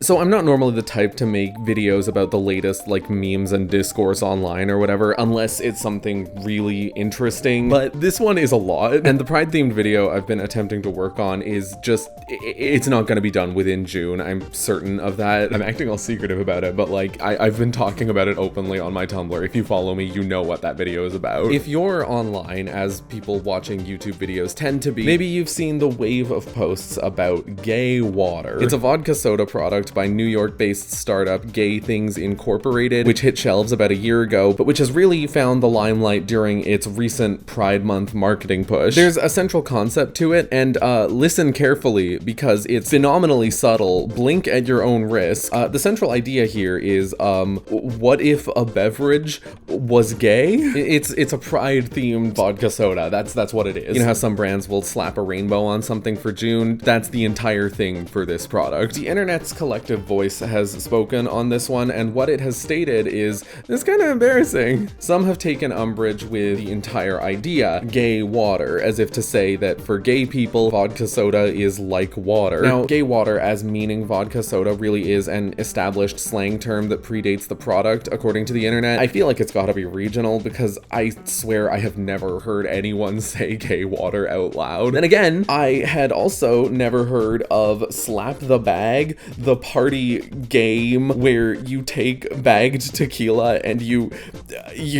So I'm not normally the type to make videos about the latest like memes and discourse online or whatever, unless it's something really interesting, but this one is a lot. And the Pride themed video I've been attempting to work on is just, it's not gonna be done within June. I'm certain of that. I'm acting all secretive about it, but like I've been talking about it openly on my Tumblr. If you follow me, you know what that video is about. If you're online, as people watching YouTube videos tend to be, maybe you've seen the wave of posts about Gay Water. It's a vodka soda product by New York-based startup Gay Things Incorporated, which hit shelves about a year ago, but which has really found the limelight during its recent Pride Month marketing push. There's a central concept to it, and listen carefully because it's phenomenally subtle. Blink at your own risk. The central idea here is, what if a beverage was gay? It's a Pride-themed vodka soda. That's what it is. You know how some brands will slap a rainbow on something for June? That's the entire thing for this product. The internet's collective voice has spoken on this one, and what it has stated is, it's kind of embarrassing. Some have taken umbrage with the entire idea, gay water, as if to say that for gay people, vodka soda is like water. Now, gay water as meaning vodka soda really is an established slang term that predates the product, according to the internet. I feel like it's gotta be regional because I swear I have never heard anyone say gay water out loud. Then again, I had also never heard of Slap the Bag, the party game where you take bagged tequila and you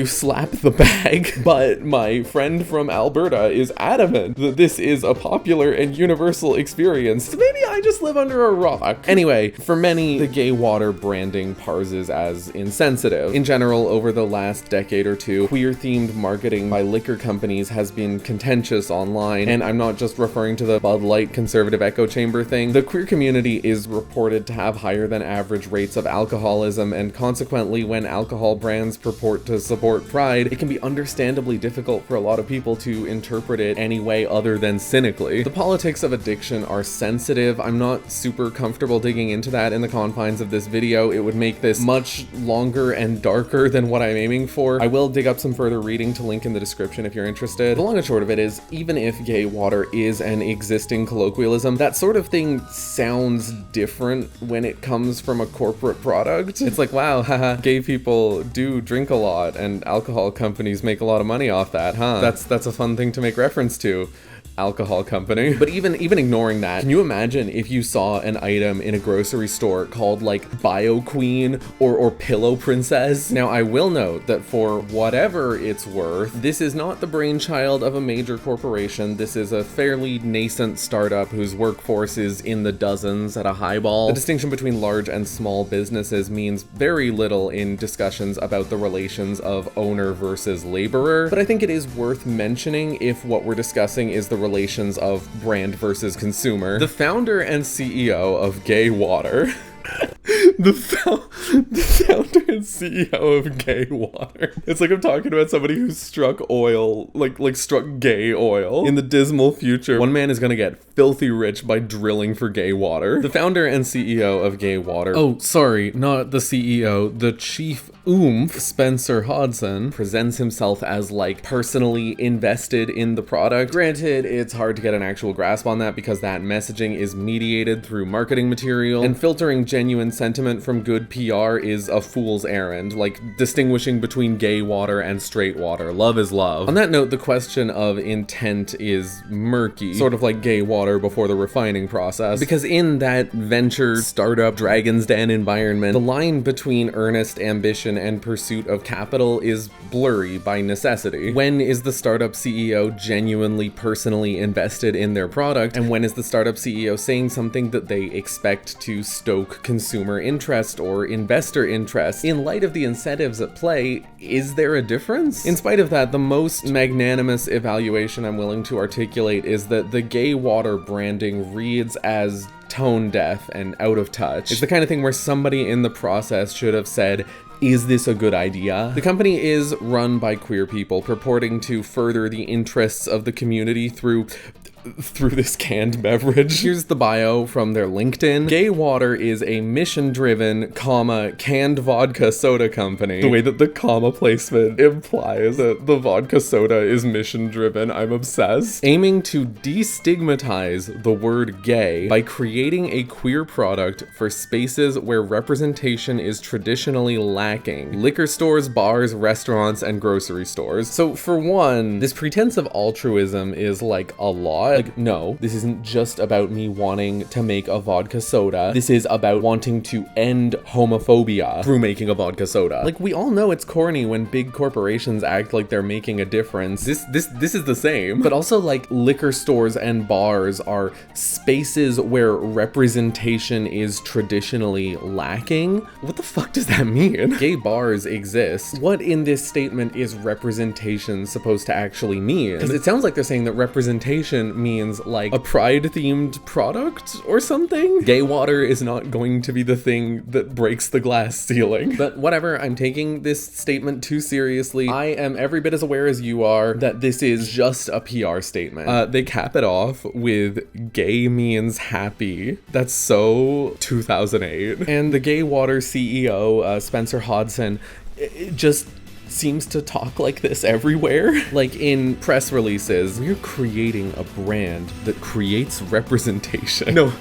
slap the bag. But my friend from Alberta is adamant that this is a popular and universal experience. So maybe I just live under a rock. Anyway, for many, the gay water branding parses as insensitive. In general, over the last decade or two, queer-themed marketing by liquor companies has been contentious online, and I'm not just referring to the Bud Light conservative echo chamber thing. The queer community is reported to have higher than average rates of alcoholism, and consequently, when alcohol brands purport to support Pride, it can be understandably difficult for a lot of people to interpret it any way other than cynically. The politics of addiction are sensitive. I'm not super comfortable digging into that in the confines of this video. It would make this much longer and darker than what I'm aiming for. I will dig up some further reading to link in the description if you're interested. The long and short of it is, even if gay water is an existing colloquialism, that sort of thing sounds different when it comes from a corporate product. It's like, wow, haha, gay people do drink a lot and alcohol companies make a lot of money off that, huh? That's a fun thing to make reference to. Alcohol company. But even ignoring that, can you imagine if you saw an item in a grocery store called like Bio Queen or Pillow Princess? Now, I will note that for whatever it's worth, this is not the brainchild of a major corporation. This is a fairly nascent startup whose workforce is in the dozens at a highball. The distinction between large and small businesses means very little in discussions about the relations of owner versus laborer, but I think it is worth mentioning if what we're discussing is the relations of brand versus consumer. The founder and CEO of Gay Water the founder and CEO of Gay Water. It's like I'm talking about somebody who struck oil, like struck gay oil. In the dismal future, one man is gonna get filthy rich by drilling for gay water. The founder and CEO of Gay Water, oh, sorry, not the CEO, the chief oomph, Spencer Hodson, presents himself as like personally invested in the product. Granted, it's hard to get an actual grasp on that because that messaging is mediated through marketing material, and filtering genuine sentiment from good PR is a fool's errand, like distinguishing between gay water and straight water. Love is love. On that note, the question of intent is murky, sort of like gay water before the refining process, because in that venture startup Dragon's Den environment, the line between earnest ambition and pursuit of capital is blurry by necessity. When is the startup CEO genuinely personally invested in their product, and when is the startup CEO saying something that they expect to stoke consumer interest or investor interest? In light of the incentives at play, is there a difference? In spite of that, the most magnanimous evaluation I'm willing to articulate is that the gay water branding reads as tone deaf and out of touch. It's the kind of thing where somebody in the process should have said, is this a good idea? The company is run by queer people purporting to further the interests of the community through this canned beverage. Here's the bio from their LinkedIn. Gay Water is a mission-driven, canned vodka soda company. The way that the comma placement implies that the vodka soda is mission-driven, I'm obsessed. Aiming to destigmatize the word gay by creating a queer product for spaces where representation is traditionally lacking. Liquor stores, bars, restaurants, and grocery stores. So for one, this pretense of altruism is like a lot. Like, no, this isn't just about me wanting to make a vodka soda. This is about wanting to end homophobia through making a vodka soda. Like, we all know it's corny when big corporations act like they're making a difference. This is the same. But also, like, liquor stores and bars are spaces where representation is traditionally lacking. What the fuck does that mean? Gay bars exist. What in this statement is representation supposed to actually mean? Because it sounds like they're saying that representation means like a pride-themed product or something. Gay water is not going to be the thing that breaks the glass ceiling. But whatever, I'm taking this statement too seriously. I am every bit as aware as you are that this is just a PR statement. They cap it off with gay means happy. That's so 2008. And the Gay Water CEO, Spencer Hodson, just seems to talk like this everywhere. Like in press releases, we're creating a brand that creates representation. No,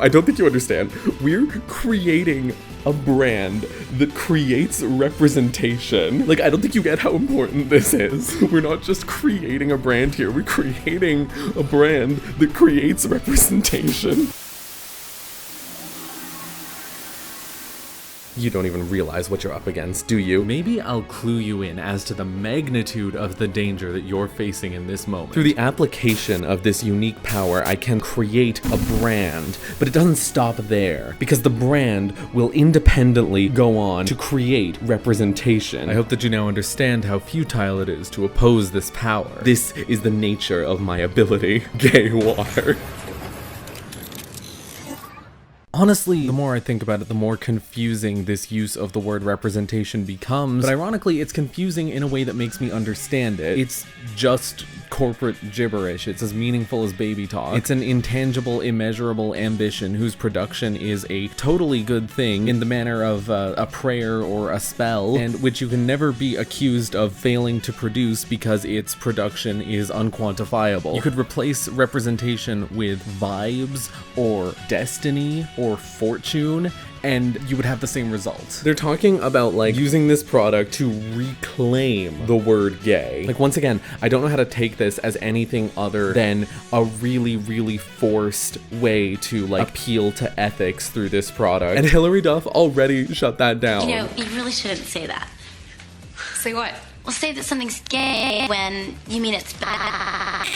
I don't think you understand. We're creating a brand that creates representation. Like, I don't think you get how important this is. We're not just creating a brand here, we're creating a brand that creates representation. You don't even realize what you're up against, do you? Maybe I'll clue you in as to the magnitude of the danger that you're facing in this moment. Through the application of this unique power, I can create a brand, but it doesn't stop there, because the brand will independently go on to create representation. I hope that you now understand how futile it is to oppose this power. This is the nature of my ability. Gay water. Honestly, the more I think about it, the more confusing this use of the word representation becomes. But ironically, it's confusing in a way that makes me understand it. It's just corporate gibberish. It's as meaningful as baby talk. It's an intangible, immeasurable ambition whose production is a totally good thing in the manner of a prayer or a spell, and which you can never be accused of failing to produce because its production is unquantifiable. You could replace representation with vibes or destiny or fortune, and you would have the same results. They're talking about like using this product to reclaim the word gay. Like, once again, I don't know how to take this as anything other than a really, really forced way to like appeal to ethics through this product. And Hilary Duff already shut that down. You know, you really shouldn't say that. Say what? Well, say that something's gay when you mean it's bad.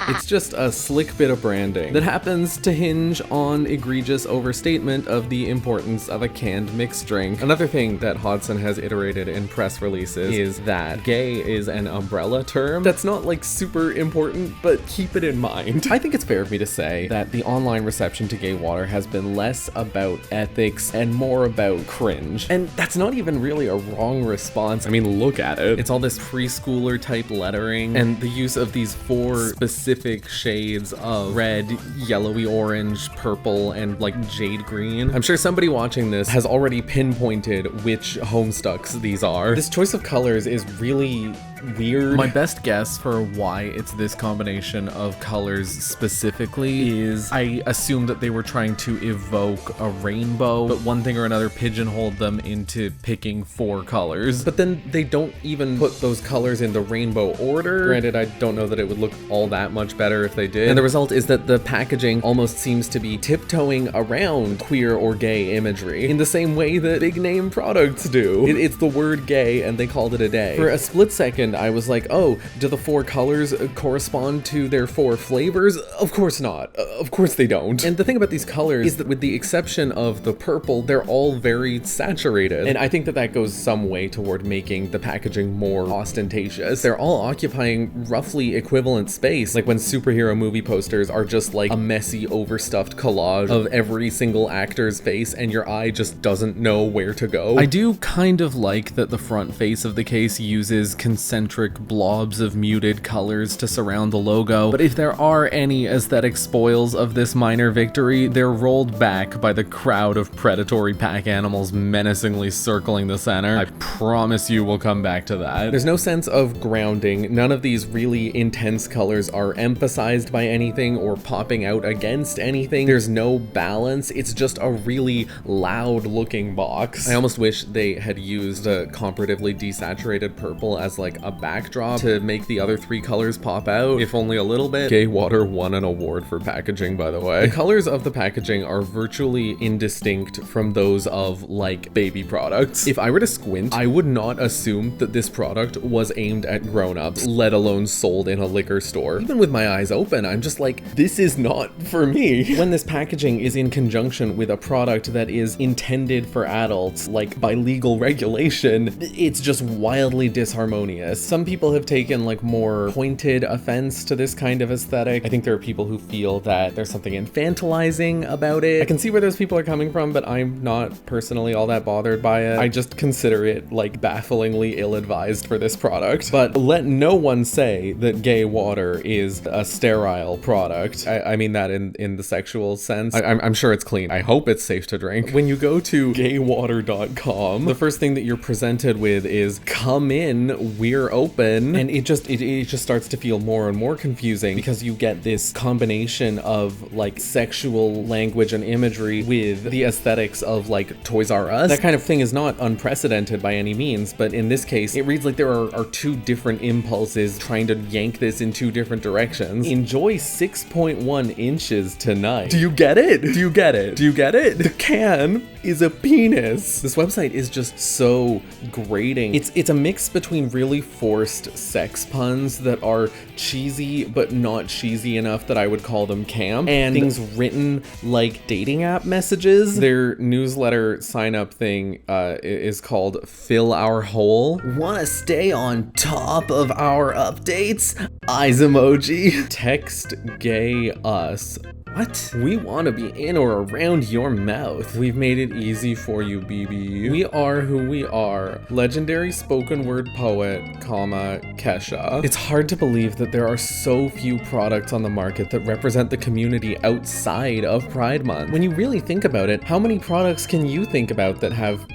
It's just a slick bit of branding that happens to hinge on egregious overstatement of the importance of a canned mixed drink. Another thing that Hodson has iterated in press releases is that gay is an umbrella term. That's not like super important, but keep it in mind. I think it's fair of me to say that the online reception to Gay Water has been less about ethics and more about cringe. And that's not even really a wrong response. I mean, look at it. It's all this preschooler type lettering and the use of these 4 specific shades of red, yellowy orange, purple, and like jade green. I'm sure somebody watching this has already pinpointed which Homestucks these are. This choice of colors is really weird. My best guess for why it's this combination of colors specifically is I assume that they were trying to evoke a rainbow, but one thing or another pigeonholed them into picking 4 colors. But then they don't even put those colors in the rainbow order. Granted, I don't know that it would look all that much better if they did. And the result is that the packaging almost seems to be tiptoeing around queer or gay imagery in the same way that big name products do. It's the word gay and they called it a day. For a split second, second I was like, oh, do the 4 colors correspond to their 4 flavors? Of course not. Of course they don't. And the thing about these colors is that with the exception of the purple, they're all very saturated. And I think that that goes some way toward making the packaging more ostentatious. They're all occupying roughly equivalent space, like when superhero movie posters are just like a messy, overstuffed collage of every single actor's face and your eye just doesn't know where to go. I do kind of like that the front face of the case uses concentric blobs of muted colors to surround the logo, but if there are any aesthetic spoils of this minor victory, they're rolled back by the crowd of predatory pack animals menacingly circling the center. I promise you we'll come back to that. There's no sense of grounding. None of these really intense colors are emphasized by anything or popping out against anything. There's no balance. It's just a really loud looking box. I almost wish they had used a comparatively desaturated purple as like a backdrop to make the other 3 colors pop out, if only a little bit. Gay Water won an award for packaging, by the way. The colors of the packaging are virtually indistinct from those of like baby products. If I were to squint, I would not assume that this product was aimed at grown-ups, let alone sold in a liquor store. Even with my eyes open, I'm just like, this is not for me. When this packaging is in conjunction with a product that is intended for adults, like by legal regulation, it's just wildly disharmonious. Some people have taken like more pointed offense to this kind of aesthetic. I think there are people who feel that there's something infantilizing about it. I can see where those people are coming from, but I'm not personally all that bothered by it. I just consider it like bafflingly ill-advised for this product. But let no one say that Gay Water is a sterile product. I mean that in the sexual sense. I'm sure it's clean. I hope it's safe to drink. When you go to gaywater.com, the first thing that you're presented with is, come in, we're open. And it just starts to feel more and more confusing because you get this combination of like sexual language and imagery with the aesthetics of like Toys R Us. That kind of thing is not unprecedented by any means, but in this case, it reads like there are 2 different impulses trying to yank this in 2 different directions. Enjoy 6.1 inches tonight. Do you get it? Do you get it? Do you get it? The can is a penis. This website is just so grating. It's a mix between really forced sex puns that are cheesy but not cheesy enough that I would call them camp, and things written like dating app messages. Their newsletter sign up thing is called Fill Our Hole. Wanna stay on top of our updates? Eyes emoji. Text gay us. What? We want to be in or around your mouth. We've made it easy for you, BB. We are who we are. Legendary spoken word poet, Kesha. It's hard to believe that there are so few products on the market that represent the community outside of Pride Month. When you really think about it, how many products can you think about that have...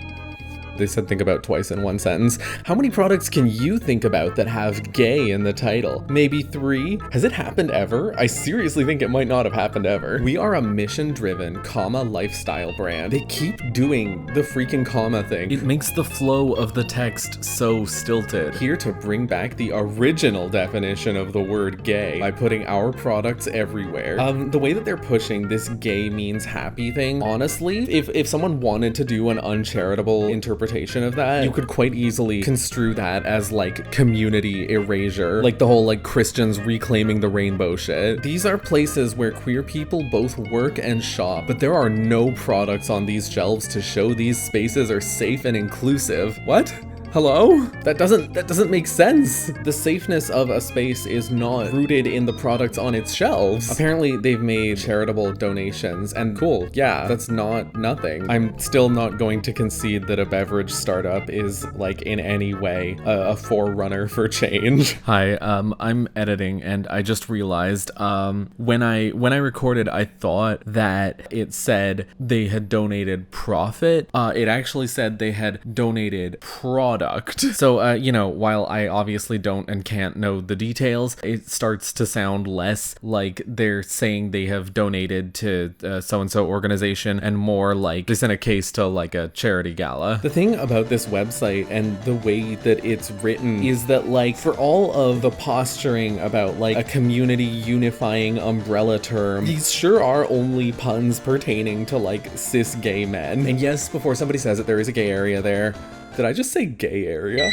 They said think about twice in one sentence. How many products can you think about that have gay in the title? Maybe 3? Has it happened ever? I seriously think it might not have happened ever. We are a mission-driven, lifestyle brand. They keep doing the freaking comma thing. It makes the flow of the text so stilted. Here to bring back the original definition of the word gay by putting our products everywhere. The way that they're pushing this gay means happy thing, honestly, if someone wanted to do an uncharitable interpretation of that, you could quite easily construe that as like community erasure, like the whole like Christians reclaiming the rainbow shit. These are places where queer people both work and shop, but there are no products on these shelves to show these spaces are safe and inclusive. What? Hello? That doesn't make sense. The safeness of a space is not rooted in the products on its shelves. Apparently they've made charitable donations, and cool, yeah, that's not nothing. I'm still not going to concede that a beverage startup is like in any way a forerunner for change. Hi, I'm editing and I just realized when I recorded, I thought that it said they had donated profit. It actually said they had donated product. So, you know, while I obviously don't and can't know the details, it starts to sound less like they're saying they have donated to so-and-so organization and more like they sent a case to like a charity gala. The thing about this website and the way that it's written is that like for all of the posturing about like a community unifying umbrella term, these sure are only puns pertaining to like cis gay men. And yes, before somebody says it, there is a gay area there. Did I just say gay area?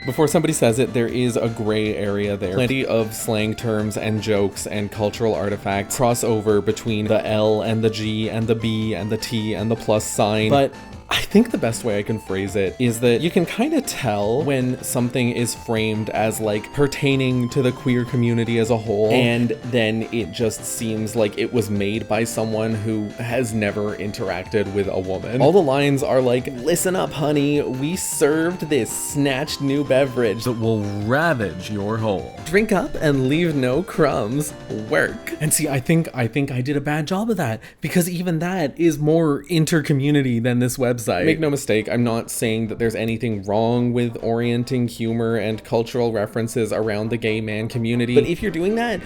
before somebody says it, there is a gray area there. Plenty of slang terms and jokes and cultural artifacts cross over between the L and the G and the B and the T and the plus sign, but I think the best way I can phrase it is that you can kind of tell when something is framed as like pertaining to the queer community as a whole, and then it just seems like it was made by someone who has never interacted with a woman. All the lines are like, listen up, honey, we served this snatched new beverage that will ravage your hole. Drink up and leave no crumbs. Work. And see, I think I did a bad job of that, because even that is more inter-community than this website. Make no mistake, I'm not saying that there's anything wrong with orienting humor and cultural references around the gay man community, but if you're doing that,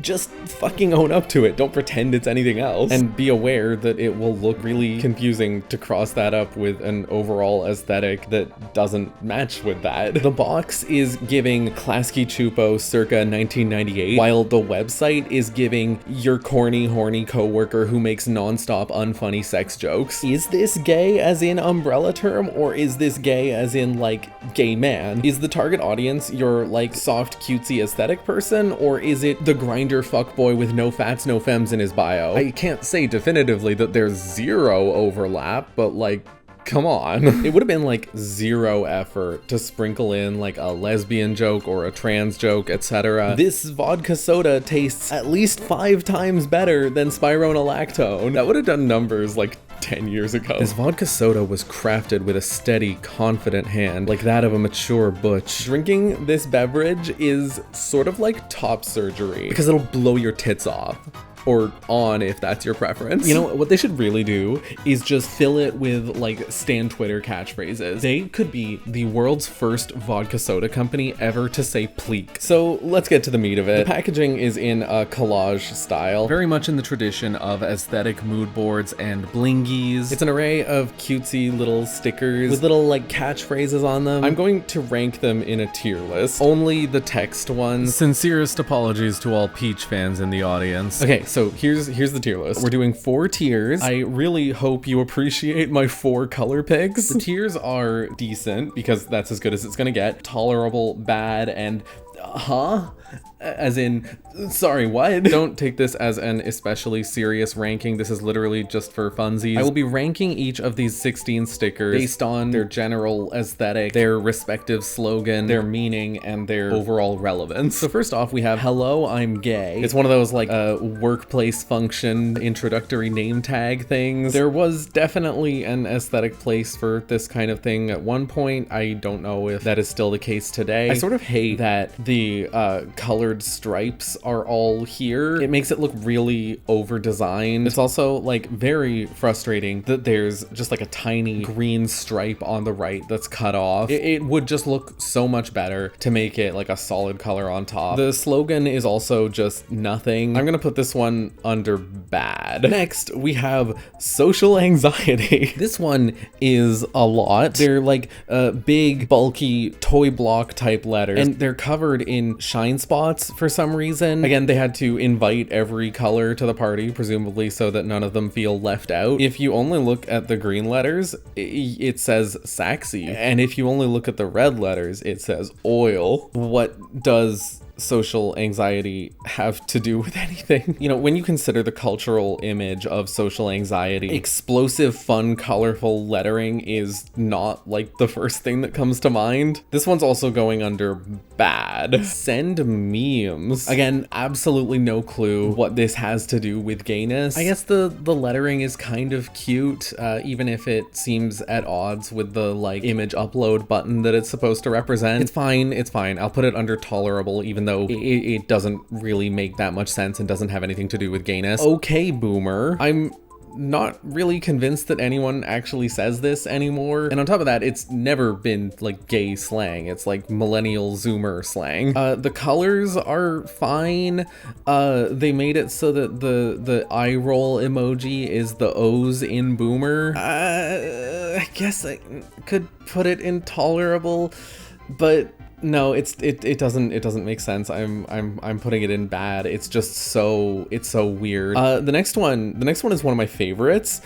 just fucking own up to it. Don't pretend it's anything else. And be aware that it will look really confusing to cross that up with an overall aesthetic that doesn't match with that. The box is giving Klasky Chupo circa 1998, while the website is giving your corny, horny coworker who makes nonstop unfunny sex jokes. Is this gay as in umbrella term, or is this gay as in like gay man? Is the target audience your like soft, cutesy aesthetic person, or is it the grinder fuckboy with no fats, no femmes in his bio? I can't say definitively that there's zero overlap, but like, come on. It would have been like zero effort to sprinkle in like a lesbian joke or a trans joke, etc. This vodka soda tastes at least 5 times better than spironolactone. That would have done numbers like 10 years ago. This vodka soda was crafted with a steady, confident hand, like that of a mature butch. Drinking this beverage is sort of like top surgery, because it'll blow your tits off. Or on, if that's your preference. You know, what they should really do is just fill it with like Stan Twitter catchphrases. They could be the world's first vodka soda company ever to say pleek. So let's get to the meat of it. The packaging is in a collage style, very much in the tradition of aesthetic mood boards and blingies. It's an array of cutesy little stickers with little like catchphrases on them. I'm going to rank them in a tier list. Only the text ones. Sincerest apologies to all Peach fans in the audience. Okay, so here's the tier list. We're doing 4 tiers. I really hope you appreciate my 4 color picks. The tiers are decent, because that's as good as it's gonna get. Tolerable, bad, and as in, sorry, what? Don't take this as an especially serious ranking. This is literally just for funsies. I will be ranking each of these 16 stickers based on their general aesthetic, their respective slogan, their meaning, and their overall relevance. So first off, we have Hello, I'm Gay. It's one of those like workplace function introductory name tag things. There was definitely an aesthetic place for this kind of thing at one point. I don't know if that is still the case today. I sort of hate that the colored stripes are all here. It makes it look really over designed. It's also like very frustrating that there's just like a tiny green stripe on the right that's cut off. It would just look so much better to make it like a solid color on top. The slogan is also just nothing. I'm gonna put this one under bad. Next, we have social anxiety. This one is a lot. They're like big, bulky toy block type letters, and they're covered in shine spots for some reason. Again, they had to invite every color to the party, presumably so that none of them feel left out. If you only look at the green letters, it says Saxy. And if you only look at the red letters, it says oil. What does social anxiety have to do with anything? You know, when you consider the cultural image of social anxiety, explosive, fun, colorful lettering is not like the first thing that comes to mind. This one's also going under bad. Send memes. Again, absolutely no clue what this has to do with gayness. I guess the lettering is kind of cute, even if it seems at odds with the like image upload button that it's supposed to represent. It's fine, it's fine. I'll put it under tolerable, even though it doesn't really make that much sense and doesn't have anything to do with gayness. Okay, boomer. I'm not really convinced that anyone actually says this anymore. And on top of that, it's never been like gay slang. It's like millennial zoomer slang. The colors are fine. They made it so that the eye roll emoji is the O's in boomer. I guess I could put it intolerable, but No, it doesn't make sense. I'm putting it in bad. It's just so weird. The next one is one of my favorites.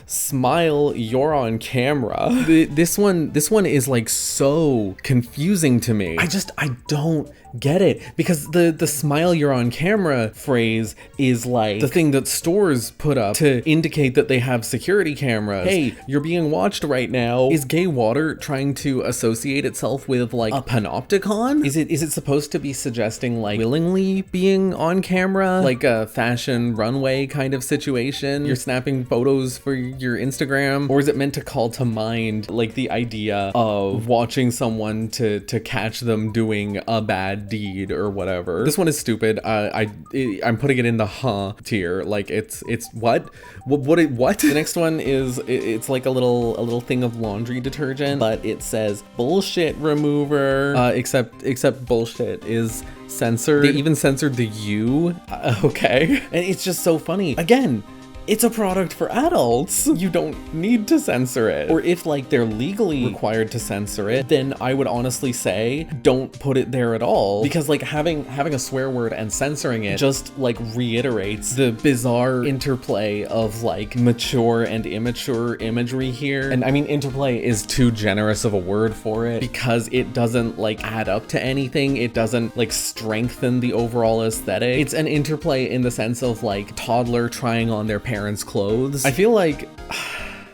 Smile, you're on camera. This one is like so confusing to me. I don't get it, because the smile you're on camera phrase is like the thing that stores put up to indicate that they have security cameras. Hey, you're being watched right now. Is gay water trying to associate itself with like a panopticon? Is it supposed to be suggesting like willingly being on camera, like a fashion runway kind of situation? You're snapping photos for your Instagram, or is it meant to call to mind like the idea of watching someone to catch them doing a bad deed or whatever? This one is stupid. I'm putting it in the tier. Like it's what? The next one is it's like a little thing of laundry detergent, but it says bullshit remover. Except bullshit is censored. They even censored the U. Okay, and it's just so funny. Again, it's a product for adults. You don't need to censor it. Or if like they're legally required to censor it, then I would honestly say don't put it there at all, because like having a swear word and censoring it just like reiterates the bizarre interplay of like mature and immature imagery here. And I mean, interplay is too generous of a word for it, because it doesn't like add up to anything. It doesn't like strengthen the overall aesthetic. It's an interplay in the sense of like toddler trying on their parents' clothes. I feel like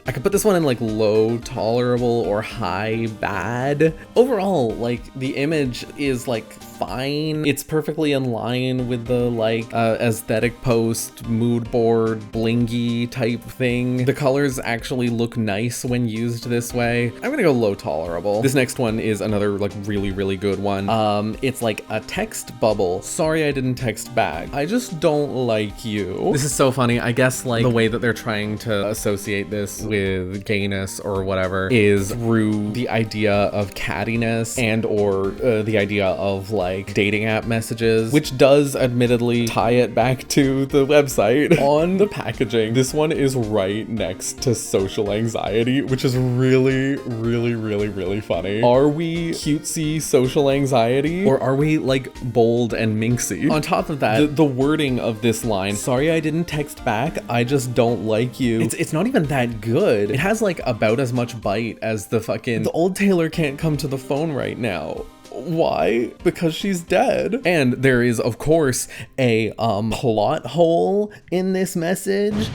I could put this one in like low tolerable or high bad. Overall, like the image is like fine. It's perfectly in line with the like aesthetic post mood board blingy type thing. The colors actually look nice when used this way. I'm gonna go low tolerable. This next one is another like really good one. It's like a text bubble. Sorry I didn't text back. I just don't like you. This is so funny. I guess like the way that they're trying to associate this with gayness or whatever is through the idea of cattiness and or the idea of like dating app messages, which does admittedly tie it back to the website on the packaging. This one is right next to social anxiety, which is really funny. Are we cutesy social anxiety, or are we like bold and minxy? On top of that, the wording of this line, sorry I didn't text back, I just don't like you, it's not even that good. It has like about as much bite as the old Taylor can't come to the phone right now. Why? Because she's dead. And there is, of course, a plot hole in this message.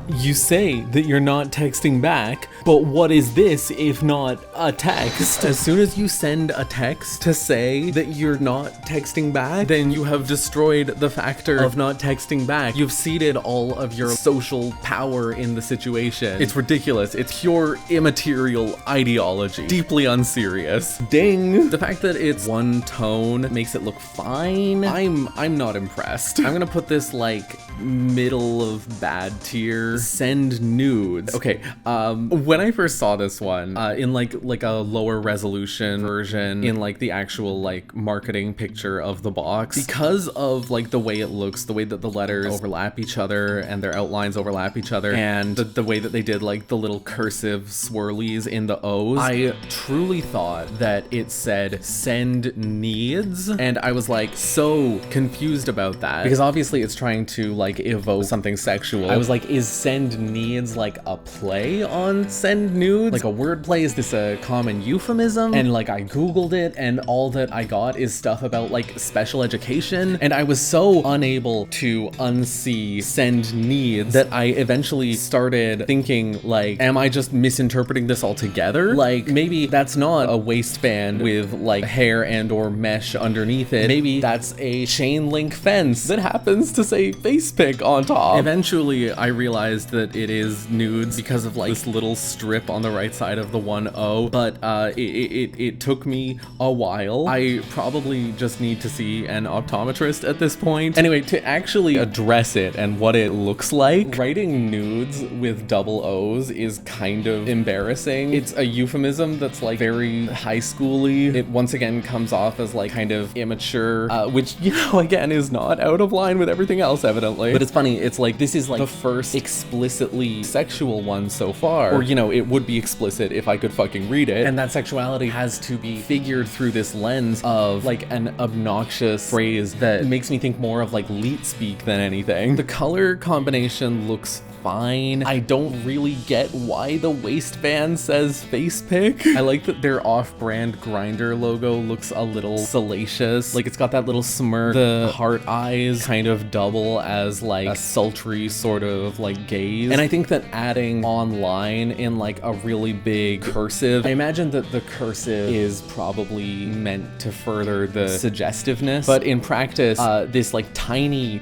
You say that you're not texting back, but what is this if not a text? As soon as you send a text to say that you're not texting back, then you have destroyed the factor of not texting back. You've ceded all of your social power in the situation. It's ridiculous. It's pure immaterial ideology. Deeply unserious. Ding! The fact that it's one tone makes it look fine. I'm not impressed. I'm gonna put this like middle of bad tier. Send nudes. Okay, when I first saw this one in like a lower resolution version in like the actual like marketing picture of the box, because of like the way it looks, the way that the letters overlap each other and their outlines overlap each other, and the way that they did like the little cursive swirlies in the O's, I truly thought that it said send needs, and I was like so confused about that, because obviously it's trying to like evoke something sexual. I was like, is send needs like a play on send nudes? Like a word play? Is this a common euphemism? And like I googled it, and all that I got is stuff about like special education, and I was so unable to unsee send needs that I eventually started thinking like, am I just misinterpreting this altogether? Like maybe that's not a waistband with like hair and or mesh underneath it. Maybe that's a chain link fence that happens to say face pic on top. Eventually I realized that it is nudes because of like this little strip on the right side of the 1O, but it took me a while. I probably just need to see an optometrist at this point. Anyway, to actually address it and what it looks like, writing nudes with double O's is kind of embarrassing. It's a euphemism that's like very high schooly. It once again comes off as like kind of immature, which, you know, again is not out of line with everything else evidently. But it's funny, it's like this is like the first explicitly sexual one so far. Or, you know, it would be explicit if I could fucking read it. And that sexuality has to be figured through this lens of like an obnoxious phrase that makes me think more of like leet speak than anything. The color combination looks fine. I don't really get why the waistband says face pick. I like that their off-brand Grindr logo looks a little salacious. Like it's got that little smirk. The heart eyes kind of double as like a sultry sort of like gaze. And I think that adding online in like a really big cursive, I imagine that the cursive is probably meant to further the suggestiveness, but in practice, this like tiny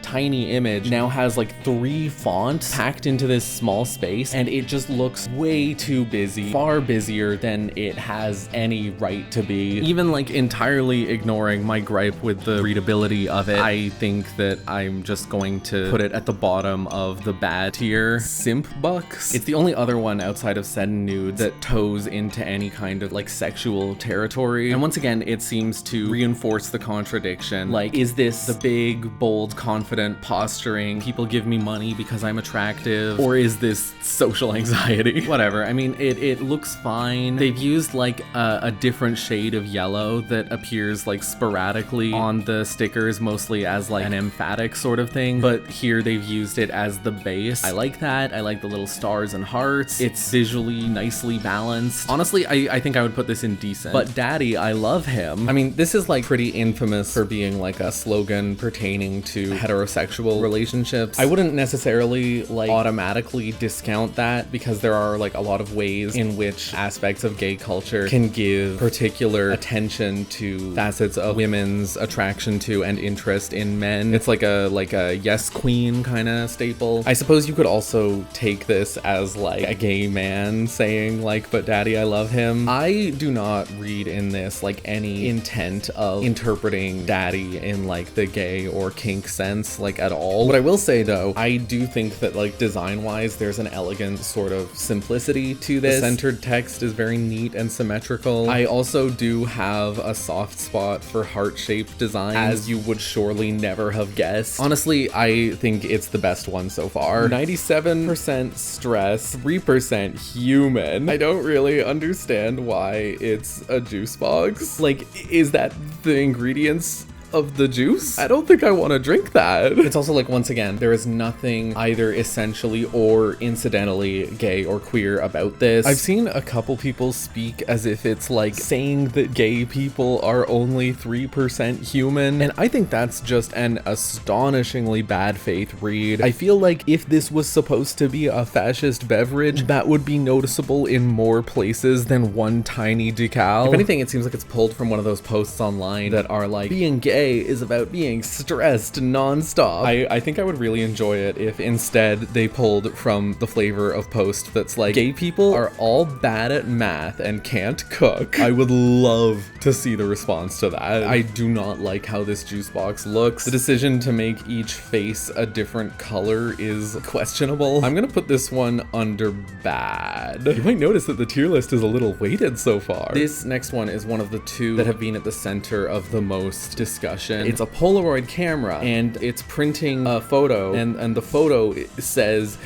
image now has like 3 fonts packed into this small space, and it just looks way too busy, far busier than it has any right to be. Even like entirely ignoring my gripe with the readability of it, I think that I'm just going to put it at the bottom of the bad tier. Simp bucks. It's the only other one outside of Said and Nude that toes into any kind of like sexual territory. And once again, it seems to reinforce the contradiction. Like, is this the big, bold, confident posturing, people give me money because I'm attractive, or is this social anxiety? Whatever. I mean, it looks fine. They've used like a different shade of yellow that appears like sporadically on the stickers, mostly as like an emphatic sort of thing, but here they've used it as the base. I like that. I like the little stars and hearts. It's visually nicely balanced. Honestly, I think I would put this in decent. But Daddy, I love him. I mean, this is like pretty infamous for being like a slogan pertaining to heterosexual relationships. I wouldn't necessarily like automatically discount that, because there are like a lot of ways in which aspects of gay culture can give particular attention to facets of women's attraction to and interest in men. It's like a yes queen kind of staple. I suppose you could also take this as like a gay man saying like, but Daddy, I love him. I do not read in this like any intent of interpreting Daddy in like the gay or kink sense like at all. What I will say though, I do think that like design wise there's an elegant sort of simplicity to this. The centered text is very neat and symmetrical. I also do have a soft spot for heart-shaped designs, as you would surely never have guessed. Honestly, I think it's the best one so far. 97% stress, 3% human. I don't really understand why it's a juice box. Like, is that the ingredients of the juice? I don't think I want to drink that. It's also like, once again, there is nothing either essentially or incidentally gay or queer about this. I've seen a couple people speak as if it's like saying that gay people are only 3% human, and I think that's just an astonishingly bad faith read. I feel like if this was supposed to be a fascist beverage, that would be noticeable in more places than one tiny decal. If anything, it seems like it's pulled from one of those posts online that are like, being gay is about being stressed non-stop. I think I would really enjoy it if instead they pulled from the flavor of post that's like, gay people are all bad at math and can't cook. I would love to see the response to that. I do not like how this juice box looks. The decision to make each face a different color is questionable. I'm gonna put this one under bad. You might notice that the tier list is a little weighted so far. This next one is one of the 2 that have been at the center of the most discussion. It's a Polaroid camera, and it's printing a photo, and the photo says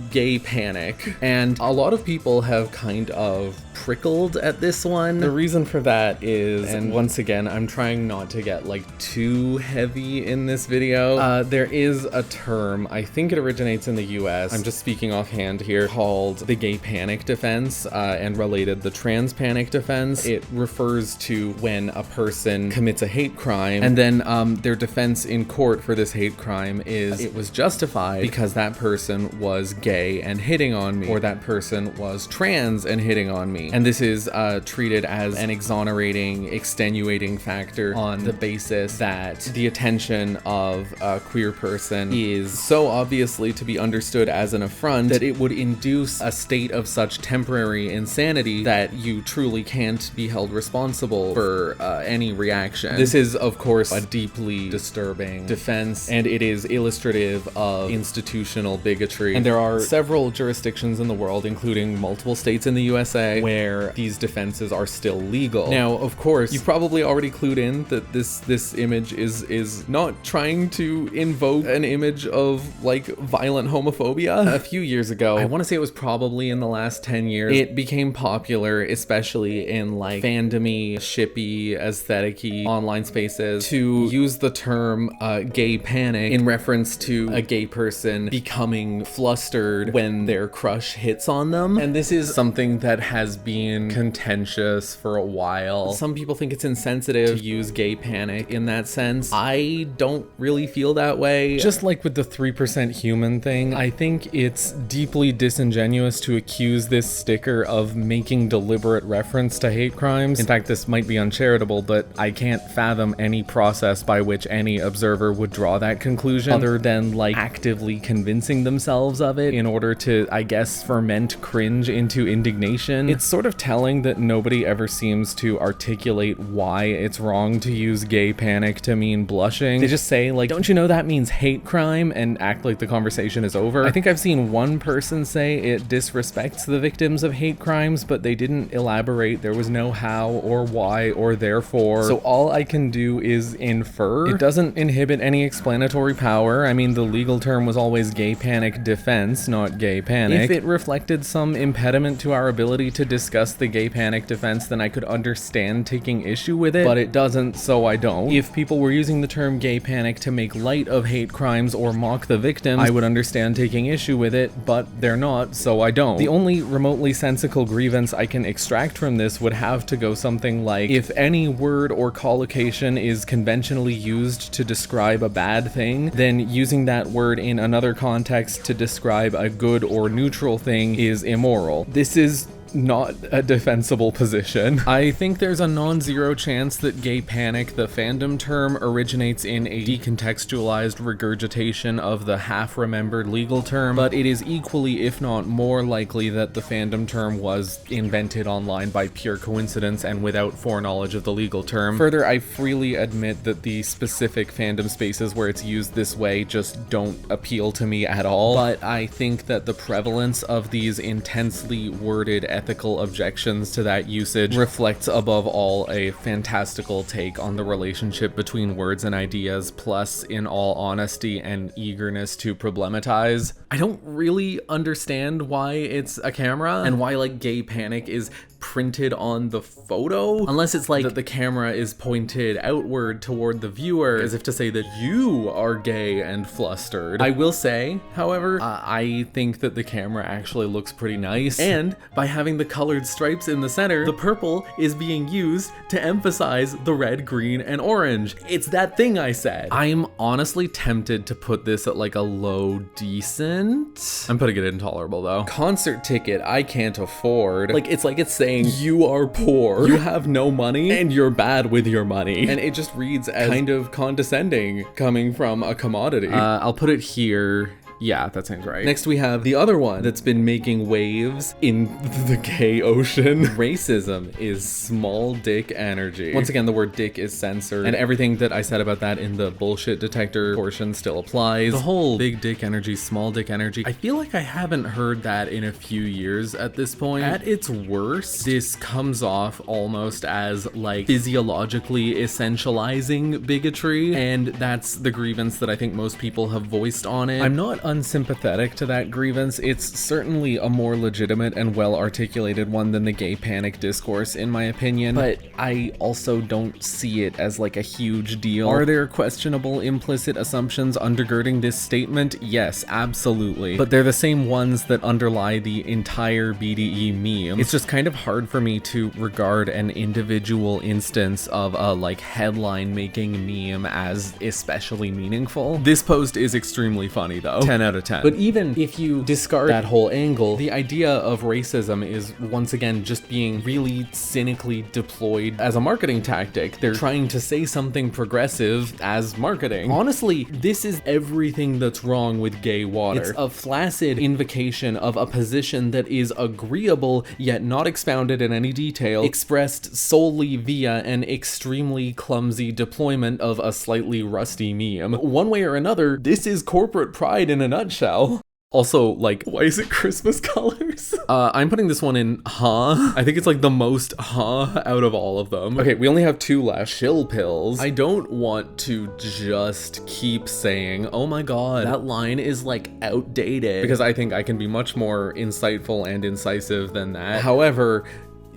gay panic, and a lot of people have kind of prickled at this one. The reason for that is, and once again, I'm trying not to get like too heavy in this video, there is a term, I think it originates in the US, I'm just speaking offhand here, called the gay panic defense, and related the trans panic defense. It refers to when a person commits a hate crime, and then their defense in court for this hate crime is it was justified because that person was gay and hitting on me, or that person was trans and hitting on me. And this is treated as an exonerating, extenuating factor on the basis that the attention of a queer person is so obviously to be understood as an affront that it would induce a state of such temporary insanity that you truly can't be held responsible for any reaction. This is, of course, a deeply disturbing defense, and it is illustrative of institutional bigotry. And there are several jurisdictions in the world, including multiple states in the USA, where where these defenses are still legal. Now, of course, you've probably already clued in that this image is not trying to invoke an image of like violent homophobia. A few years ago, I want to say it was probably in the last 10 years, it became popular, especially in like fandom-y, shippy, aesthetic-y online spaces, to use the term gay panic in reference to a gay person becoming flustered when their crush hits on them. And this is something that has been contentious for a while. Some people think it's insensitive to use gay panic in that sense. I don't really feel that way. Just like with the 3% human thing, I think it's deeply disingenuous to accuse this sticker of making deliberate reference to hate crimes. In fact, this might be uncharitable, but I can't fathom any process by which any observer would draw that conclusion other than like actively convincing themselves of it in order to, I guess, ferment cringe into indignation. It's sort of telling that nobody ever seems to articulate why it's wrong to use gay panic to mean blushing. They just say like, don't you know that means hate crime, and act like the conversation is over. I think I've seen one person say it disrespects the victims of hate crimes, but they didn't elaborate. There was no how or why or therefore. So all I can do is infer. It doesn't inhibit any explanatory power. I mean, the legal term was always gay panic defense, not gay panic. If it reflected some impediment to our ability to discuss the gay panic defense, then I could understand taking issue with it, but it doesn't, so I don't. If people were using the term gay panic to make light of hate crimes or mock the victims, I would understand taking issue with it, but they're not, so I don't. The only remotely sensical grievance I can extract from this would have to go something like, if any word or collocation is conventionally used to describe a bad thing, then using that word in another context to describe a good or neutral thing is immoral. This is not a defensible position. I think there's a non-zero chance that gay panic, the fandom term, originates in a decontextualized regurgitation of the half-remembered legal term, but it is equally, if not more likely, that the fandom term was invented online by pure coincidence and without foreknowledge of the legal term. Further, I freely admit that the specific fandom spaces where it's used this way just don't appeal to me at all, but I think that the prevalence of these intensely worded ethical objections to that usage reflects above all a fantastical take on the relationship between words and ideas, plus, in all honesty, an eagerness to problematize. I don't really understand why it's a camera and why like gay panic is printed on the photo, unless it's like that the camera is pointed outward toward the viewer as if to say that you are gay and flustered. I will say, however, I think that the camera actually looks pretty nice, and by having the colored stripes in the center, the purple is being used to emphasize the red, green, and orange. It's that thing I said. I'm honestly tempted to put this at like a low decent. I'm putting it intolerable though. Concert ticket I can't afford. Like it's saying you are poor, you have no money, and you're bad with your money. And it just reads as kind of condescending coming from a commodity. I'll put it here. Yeah, that sounds right. Next we have the other one that's been making waves in the gay ocean. Racism is small dick energy. Once again, the word dick is censored, and everything that I said about that in the bullshit detector portion still applies. The whole big dick energy, small dick energy, I feel like I haven't heard that in a few years at this point. At its worst, this comes off almost as like physiologically essentializing bigotry, and that's the grievance that I think most people have voiced on it. I'm not unsympathetic to that grievance. It's certainly a more legitimate and well-articulated one than the gay panic discourse, in my opinion, but I also don't see it as like a huge deal. Are there questionable implicit assumptions undergirding this statement? Yes, absolutely. But they're the same ones that underlie the entire BDE meme. It's just kind of hard for me to regard an individual instance of a like headline-making meme as especially meaningful. This post is extremely funny though. 10 out of 10. But even if you discard that whole angle, the idea of racism is once again just being really cynically deployed as a marketing tactic. They're trying to say something progressive as marketing. Honestly, this is everything that's wrong with gay water. It's a flaccid invocation of a position that is agreeable yet not expounded in any detail, expressed solely via an extremely clumsy deployment of a slightly rusty meme. One way or another, this is corporate pride in a nutshell. Also, like, why is it Christmas colors? I'm putting this one in I think it's like the most out of all of them. Okay, we only have 2 left. Chill pills. I don't want to just keep saying, oh my god, that line is like outdated, because I think I can be much more insightful and incisive than that. However,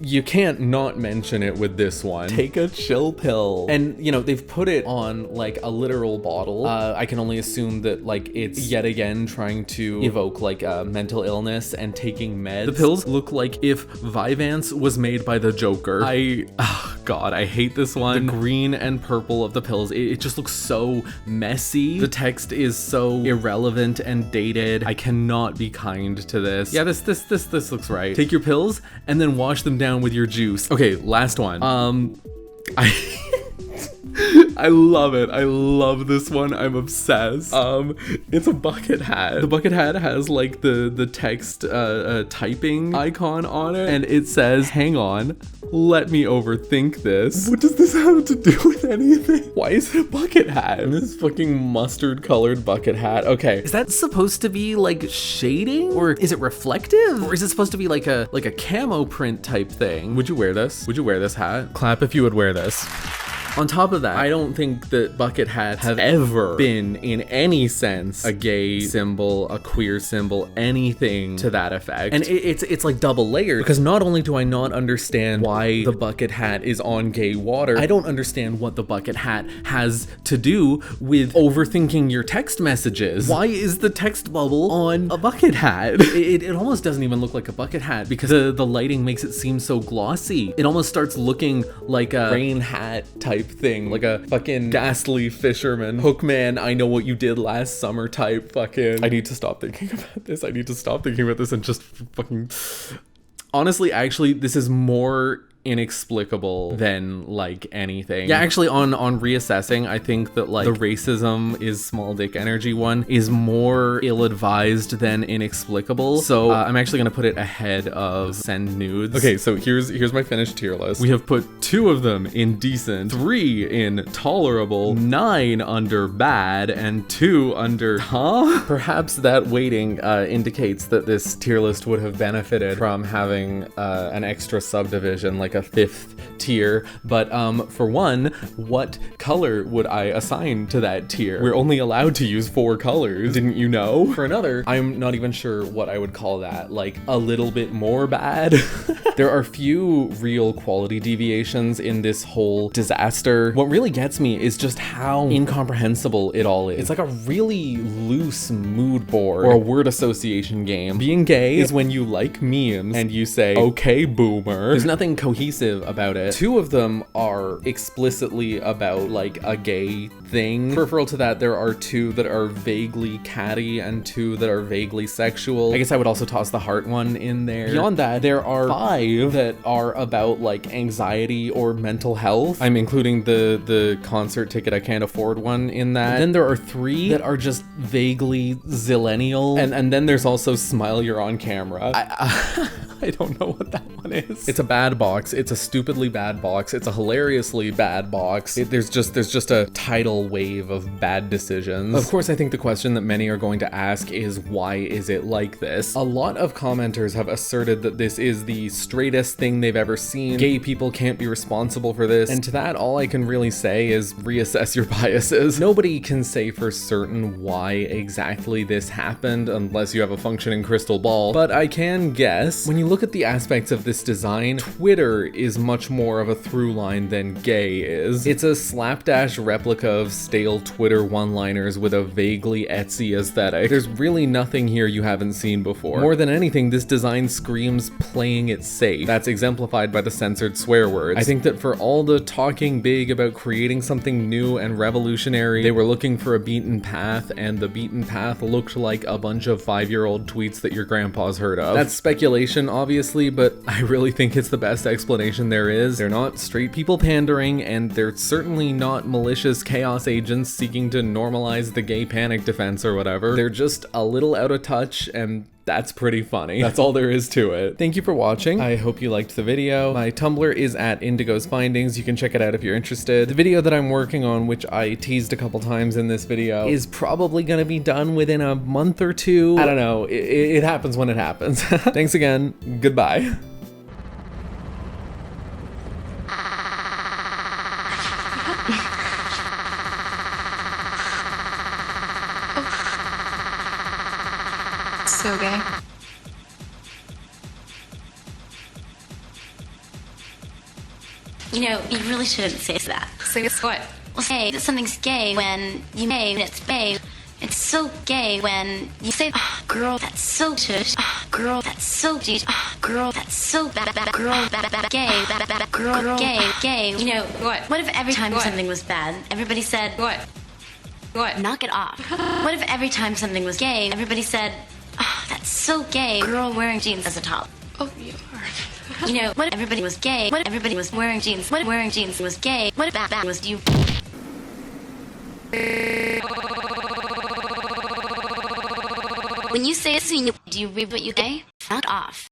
you can't not mention it with this one. Take a chill pill. And, you know, they've put it on like a literal bottle. I can only assume that like it's yet again trying to evoke like mental illness and taking meds. The pills look like if Vyvanse was made by the Joker. God, I hate this one. The green and purple of the pills, it just looks so messy. The text is so irrelevant and dated. I cannot be kind to this. Yeah, this looks right. Take your pills and then wash them down with your juice. Okay, last one. I love it. I love this one. I'm obsessed. It's a bucket hat. The bucket hat has like the text typing icon on it, and it says, hang on, let me overthink this. What does this have to do with anything? Why is it a bucket hat? And this fucking mustard colored bucket hat. Okay, is that supposed to be like shading, or is it reflective, or is it supposed to be like a camo print type thing? Would you wear this? Would you wear this hat? Clap if you would wear this. On top of that, I don't think that bucket hats have ever been in any sense a gay symbol, a queer symbol, anything to that effect. And it's like double layered, because not only do I not understand why the bucket hat is on gay water, I don't understand what the bucket hat has to do with overthinking your text messages. Why is the text bubble on a bucket hat? It almost doesn't even look like a bucket hat, because the lighting makes it seem so glossy. It almost starts looking like a rain hat type thing, like a fucking ghastly fisherman, Hookman, I know what you did last summer type fucking. I need to stop thinking about this. I need to stop thinking about this and just fucking. Honestly, actually, this is more inexplicable than like anything. Yeah, actually on reassessing, I think that like the racism is small dick energy one is more ill-advised than inexplicable. So I'm actually gonna put it ahead of send nudes. Okay, so here's my finished tier list. We have put 2 of them in decent, 3 in tolerable, 9 under bad, and 2 under Perhaps that weighting indicates that this tier list would have benefited from having an extra subdivision, like a 5th tier, but for one, what color would I assign to that tier? We're only allowed to use 4 colors, didn't you know? For another, I'm not even sure what I would call that, like a little bit more bad. There are few real quality deviations in this whole disaster. What really gets me is just how incomprehensible it all is. It's like a really loose mood board or a word association game. Being gay is when you like memes and you say, okay, boomer. There's nothing cohesive about it. 2 of them are explicitly about like a gay thing. Peripheral to that, there are 2 that are vaguely catty and 2 that are vaguely sexual. I guess I would also toss the heart one in there. Beyond that, there are 5 that are about like anxiety or mental health. I'm including the concert ticket I can't afford one in that. And then there are 3 that are just vaguely zillennial. And then there's also smile you're on camera. I don't know what that one is. It's a bad box. It's a stupidly bad box. It's a hilariously bad box. There's just a tidal wave of bad decisions. Of course, I think the question that many are going to ask is, why is it like this? A lot of commenters have asserted that this is the straightest thing they've ever seen. Gay people can't be responsible for this. And to that, all I can really say is reassess your biases. Nobody can say for certain why exactly this happened unless you have a functioning crystal ball. But I can guess. When you look at the aspects of this design, Twitter is much more of a through line than gay is. It's a slapdash replica of stale Twitter one-liners with a vaguely Etsy aesthetic. There's really nothing here you haven't seen before. More than anything, this design screams playing it safe. That's exemplified by the censored swear words. I think that for all the talking big about creating something new and revolutionary, they were looking for a beaten path, and the beaten path looked like a bunch of 5-year-old tweets that your grandpa's heard of. That's speculation, obviously, but I really think it's the best explanation there is. They're not straight people pandering, and they're certainly not malicious chaos agents seeking to normalize the gay panic defense or whatever. They're just a little out of touch, and That's pretty funny. That's all there is to it. Thank you for watching. I hope you liked the video. My Tumblr is at Indigo's Findings. You can check it out if you're interested. The video that I'm working on, which I teased a couple times in this video, is probably gonna be done within a month or two. I don't know. It happens when it happens. Thanks again. Goodbye. So gay. You know, you really shouldn't say that. Say what? Well, say that something's gay when you say it's gay. It's so gay when you say, oh, girl, that's so shush. Oh, girl, that's so geez. Oh, girl, that's so bad. Girl, bad, gay, bad, girl, gay. You know, What if every time What? something was bad, everybody said, What? knock it off? What if every time something was gay, everybody said, oh, that's so gay, girl wearing jeans as a top? Oh, you are. You know, what if everybody was gay? What if everybody was wearing jeans? What if wearing jeans was gay? What if that was you? When you say this, do you read what you say? Knock off.